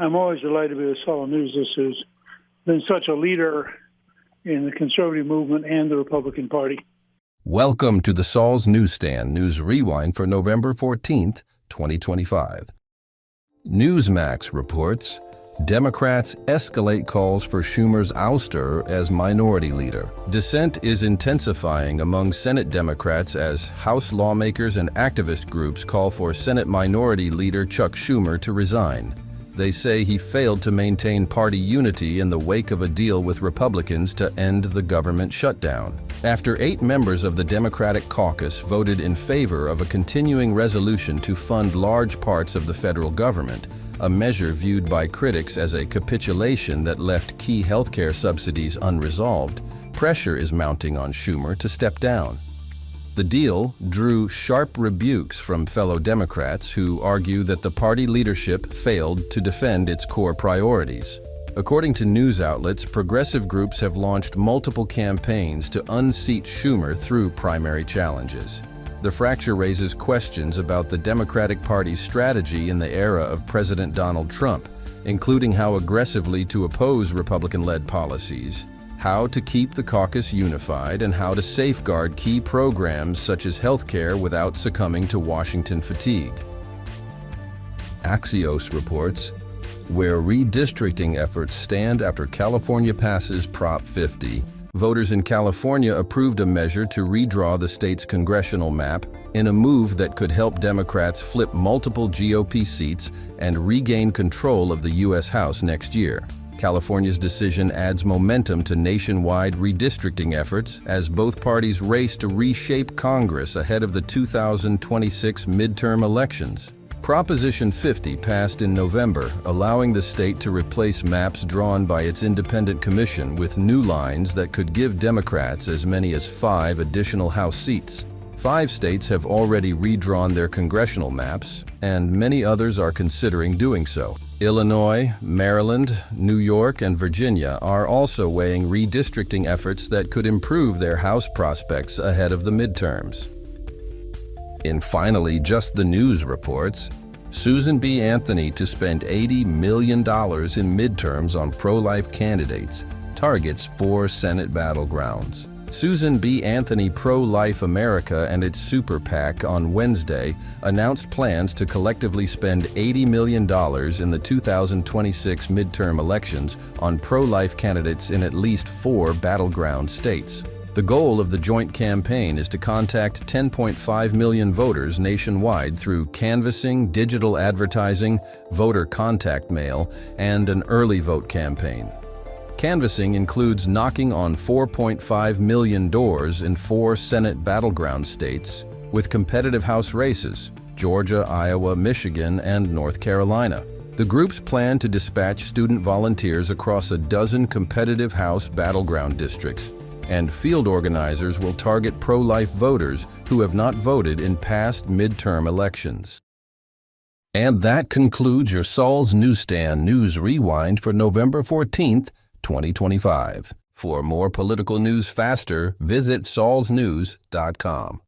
I'm always delighted to be with Saul News. This has been such a leader in the conservative movement and the Republican Party. Welcome to the Saul's Newsstand News Rewind for November 14th, 2025. Newsmax reports, Democrats escalate calls for Schumer's ouster as minority leader. Dissent is intensifying among Senate Democrats as House lawmakers and activist groups call for Senate Minority Leader Chuck Schumer to resign. They say he failed to maintain party unity in the wake of a deal with Republicans to end the government shutdown. After 8 members of the Democratic caucus voted in favor of a continuing resolution to fund large parts of the federal government, a measure viewed by critics as a capitulation that left key healthcare subsidies unresolved, pressure is mounting on Schumer to step down. The deal drew sharp rebukes from fellow Democrats who argue that the party leadership failed to defend its core priorities. According to news outlets, progressive groups have launched multiple campaigns to unseat Schumer through primary challenges. The fracture raises questions about the Democratic Party's strategy in the era of President Donald Trump, including how aggressively to oppose Republican-led policies, how to keep the caucus unified, and how to safeguard key programs such as healthcare without succumbing to Washington fatigue. Axios reports, where redistricting efforts stand after California passes Prop 50, voters in California approved a measure to redraw the state's congressional map in a move that could help Democrats flip multiple GOP seats and regain control of the U.S. House next year. California's decision adds momentum to nationwide redistricting efforts as both parties race to reshape Congress ahead of the 2026 midterm elections. Proposition 50 passed in November, allowing the state to replace maps drawn by its independent commission with new lines that could give Democrats as many as 5 additional House seats. 5 states have already redrawn their congressional maps, and many others are considering doing so. Illinois, Maryland, New York, and Virginia are also weighing redistricting efforts that could improve their House prospects ahead of the midterms. And finally, Just the News reports, Susan B. Anthony to spend $80 million in midterms on pro-life candidates, targets 4 Senate battlegrounds. Susan B. Anthony Pro-Life America and its super PAC on Wednesday announced plans to collectively spend $80 million in the 2026 midterm elections on pro-life candidates in at least 4 battleground states. The goal of the joint campaign is to contact 10.5 million voters nationwide through canvassing, digital advertising, voter contact mail, and an early vote campaign. Canvassing includes knocking on 4.5 million doors in 4 Senate battleground states with competitive House races: Georgia, Iowa, Michigan, and North Carolina. The groups plan to dispatch student volunteers across a dozen competitive House battleground districts, and field organizers will target pro-life voters who have not voted in past midterm elections. And that concludes your Saul's Newsstand News Rewind for November 14th, 2025. For more political news faster, visit saulsnews.com.